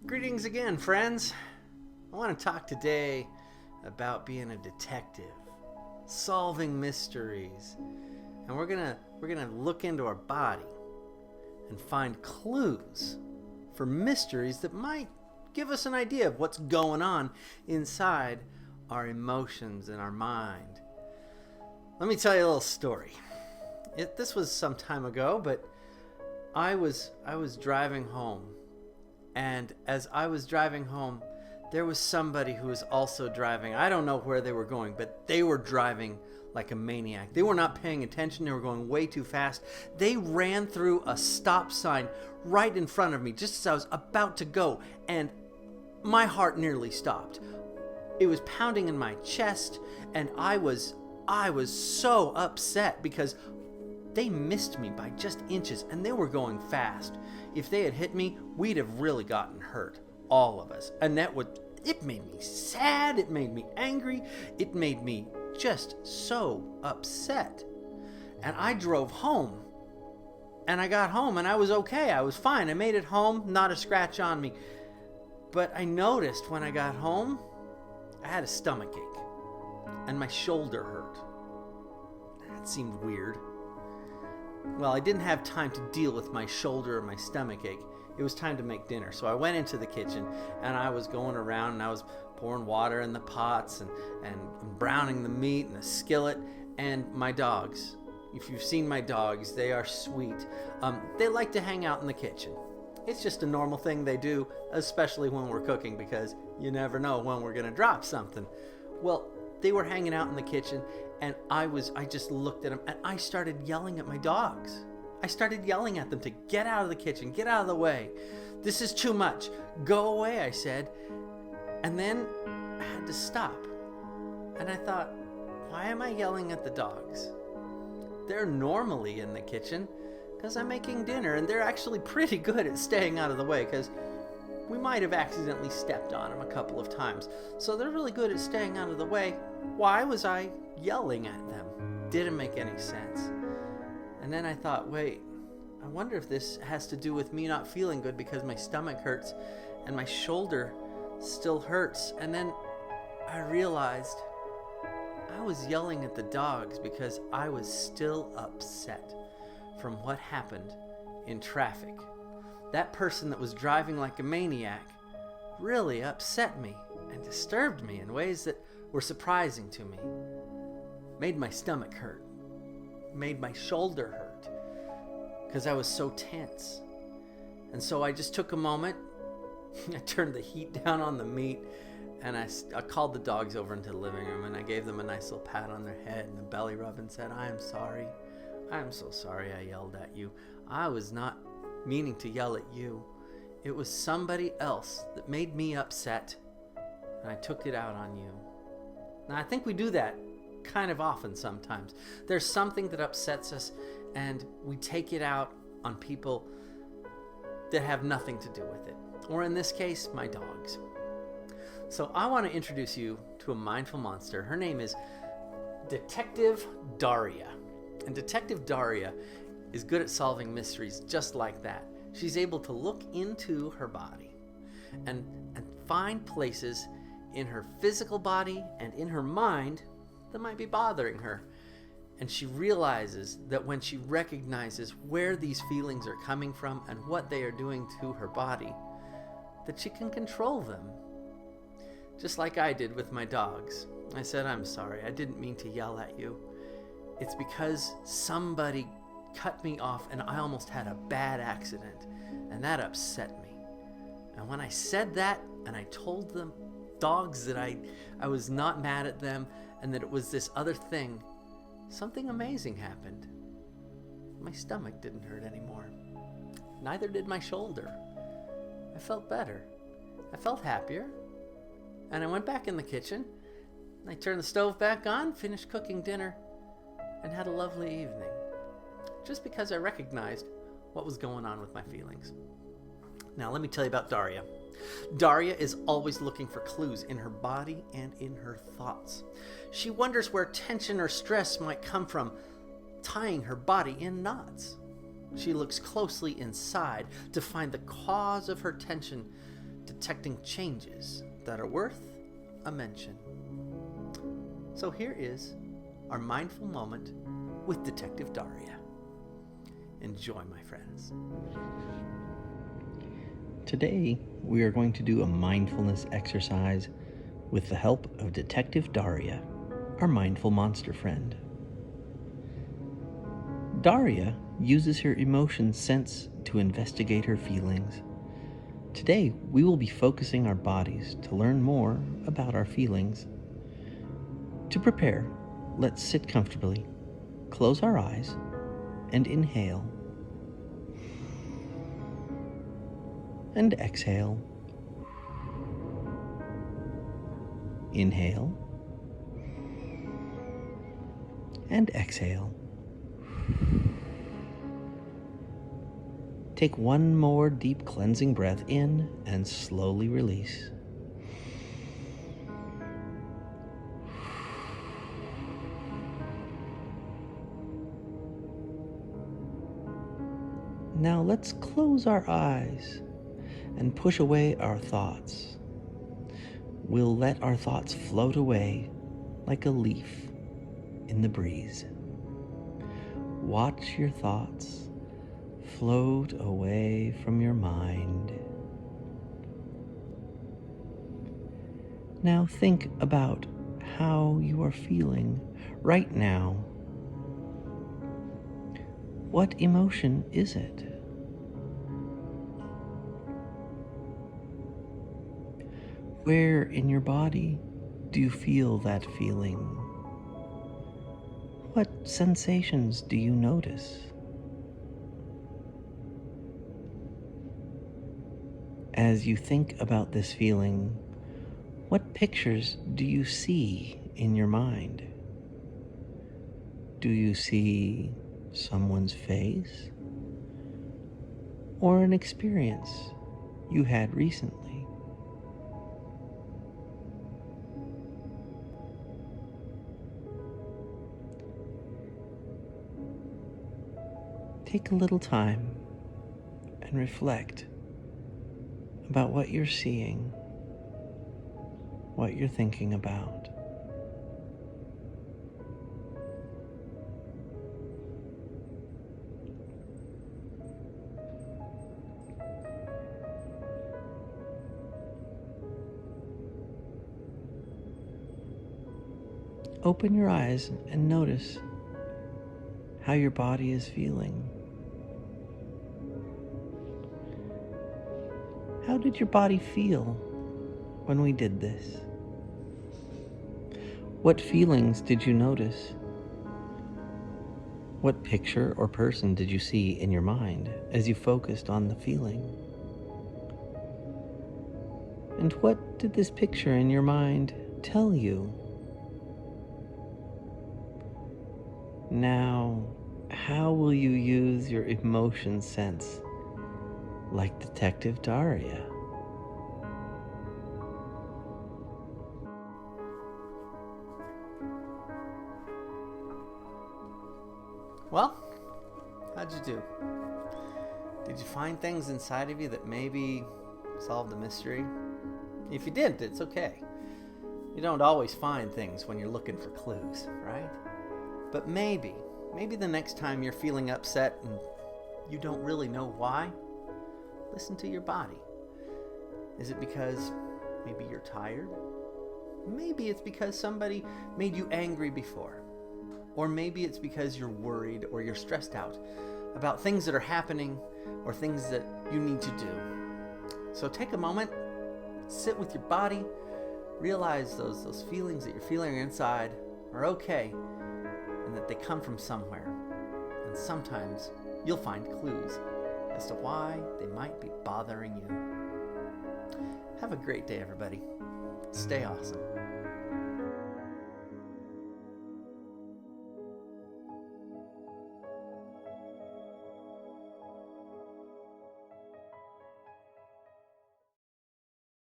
Greetings again, friends. I want to talk today about being a detective, solving mysteries, and we're gonna look into our body and find clues for mysteries that might give us an idea of what's going on inside our emotions and our mind. Let me tell you a little story. This was some time ago, but I was driving home. And as I was driving home, there was somebody who was also driving. I don't know where they were going, but they were driving like a maniac. They were not paying attention. They were going way too fast. They ran through a stop sign right in front of me just as I was about to go, and my heart nearly stopped. It was pounding in my chest, and I was so upset because they missed me by just inches, and they were going fast. If they had hit me, we'd have really gotten hurt, all of us. And it made me sad, it made me angry, it made me just so upset. And I drove home, and I got home, and I was okay, I was fine. I made it home, not a scratch on me. But I noticed when I got home, I had a stomachache, and my shoulder hurt. That seemed weird. Well, I didn't have time to deal with my shoulder or my stomachache. It was time to make dinner. So I went into the kitchen, and I was going around, and I was pouring water in the pots and browning the meat in the skillet. And my dogs, if you've seen my dogs, they are sweet. They like to hang out in the kitchen. It's just a normal thing they do, especially when we're cooking, because you never know when we're going to drop something. Well, they were hanging out in the kitchen, and I just looked at them, and I started yelling at my dogs. I started yelling at them to get out of the kitchen, get out of the way. This is too much. Go away, I said. And then I had to stop. And I thought, why am I yelling at the dogs? They're normally in the kitchen because I'm making dinner, and they're actually pretty good at staying out of the way because we might have accidentally stepped on them a couple of times. So they're really good at staying out of the way. Why was I yelling at them? Didn't make any sense. And then I thought, wait, I wonder if this has to do with me not feeling good because my stomach hurts and my shoulder still hurts. And then I realized I was yelling at the dogs because I was still upset from what happened in traffic. That person that was driving like a maniac really upset me and disturbed me in ways that were surprising to me. Made my stomach hurt. Made my shoulder hurt because I was so tense. And so I just took a moment. I turned the heat down on the meat, and I called the dogs over into the living room, and I gave them a nice little pat on their head and a belly rub and said, I am sorry. I am so sorry I yelled at you. I was not meaning to yell at you. It was somebody else that made me upset, and I took it out on you. Now, I think we do that kind of often sometimes. There's something that upsets us, and we take it out on people that have nothing to do with it. Or in this case, my dogs. So I want to introduce you to a mindful monster. Her name is Detective Daria. And Detective Daria is good at solving mysteries just like that. She's able to look into her body and find places in her physical body and in her mind that might be bothering her. And she realizes that when she recognizes where these feelings are coming from and what they are doing to her body, that she can control them. Just like I did with my dogs. I said, I'm sorry, I didn't mean to yell at you. It's because somebody cut me off and I almost had a bad accident, and that upset me. And when I said that and I told them dogs that I was not mad at them and that it was this other thing, something amazing happened. My stomach didn't hurt anymore. Neither did my shoulder. I felt better. I felt happier. And I went back in the kitchen. I turned the stove back on, finished cooking dinner, and had a lovely evening. Just because I recognized what was going on with my feelings. Now let me tell you about Daria. Daria is always looking for clues in her body and in her thoughts. She wonders where tension or stress might come from, tying her body in knots. She looks closely inside to find the cause of her tension, to detecting changes that are worth a mention. So here is our mindful moment with Detective Daria. Enjoy, my friends. Today, we are going to do a mindfulness exercise with the help of Detective Daria, our mindful monster friend. Daria uses her emotion sense to investigate her feelings. Today, we will be focusing our bodies to learn more about our feelings. To prepare, let's sit comfortably, close our eyes, and inhale. And exhale. Inhale. And exhale. Take one more deep cleansing breath in and slowly release. Now let's close our eyes and push away our thoughts. We'll let our thoughts float away like a leaf in the breeze. Watch your thoughts float away from your mind. Now think about how you are feeling right now. What emotion is it? Where in your body do you feel that feeling? What sensations do you notice? As you think about this feeling, what pictures do you see in your mind? Do you see someone's face? Or an experience you had recently? Take a little time and reflect about what you're seeing, what you're thinking about. Open your eyes and notice how your body is feeling. How did your body feel when we did this? What feelings did you notice? What picture or person did you see in your mind as you focused on the feeling? And what did this picture in your mind tell you? Now, how will you use your emotion sense like Detective Daria? Well, how'd you do? Did you find things inside of you that maybe solved the mystery? If you didn't, it's okay. You don't always find things when you're looking for clues, right? But maybe the next time you're feeling upset and you don't really know why, listen to your body. Is it because maybe you're tired? Maybe it's because somebody made you angry before. Or maybe it's because you're worried or you're stressed out about things that are happening or things that you need to do. So take a moment, sit with your body, realize those feelings that you're feeling inside are okay and that they come from somewhere. And sometimes you'll find clues as to why they might be bothering you. Have a great day, everybody. Stay awesome.